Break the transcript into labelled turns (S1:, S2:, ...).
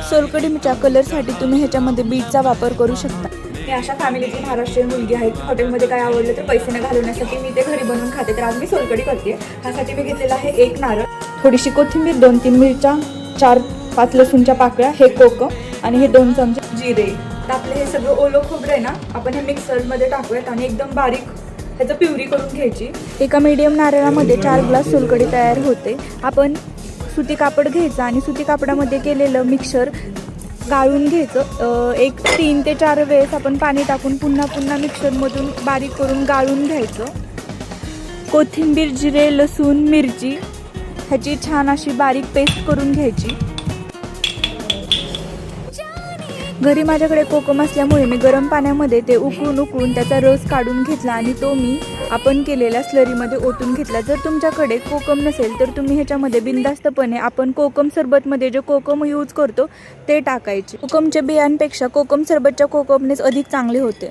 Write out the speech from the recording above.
S1: सोलकडीच्या कलरसाठी तुम्ही ह्याच्यामध्ये बीटचा वापर करू शकता.
S2: मी अशा फॅमिलीची महाराष्ट्रीयन मुलगी आहे की हॉटेलमध्ये काय आवडलं तर पैसे न घालवण्यासाठी मी ते घरी बनवून खाते. तर आज मी सोलकढी करते. ह्यासाठी मी घेतलेला आहे 1 नारळ, थोडीशी कोथिंबीर, 2-3 मिरच्या, 4-5 लसूणच्या पाकळ्या, हे कोकम आणि हे 2 चमचे जिरे. तर आपलं हे सगळं ओलं खोबरं आहे ना, आपण हे मिक्सरमध्ये टाकूयात आणि एकदम बारीक ह्याचं प्युरी करून घ्यायची.
S1: एका मीडियम नारळामध्ये 4 ग्लास सोलकढी तयार होते. आपण सुती कापड घ्यायचं आणि सुती कापडामध्ये केलेलं मिक्सर गाळून घ्यायचं. एक 3 ते 4 वेळेस आपण पाणी टाकून पुन्हा मिक्सरमधून बारीक करून गाळून घ्यायचं. कोथिंबीर, जिरे, लसूण, मिरची ह्याची छान अशी बारीक पेस्ट करून घ्यायची. घरी माझ्याकडे कोकम असल्यामुळे मी गरम पाण्यामध्ये ते उकळून त्याचा रस काढून घेतला आणि तो मी आपण केलेल्या स्लरीमध्ये ओतून घेतला. जर तुमच्याकडे कोकम नसेल तर तुम्ही ह्याच्यामध्ये बिनधास्तपणे आपण कोकम सरबतमध्ये जे कोकम यूज करतो ते टाकायचे. कोकमच्या बियांपेक्षा कोकम सरबतच्या कोकमनेच अधिक चांगले होते.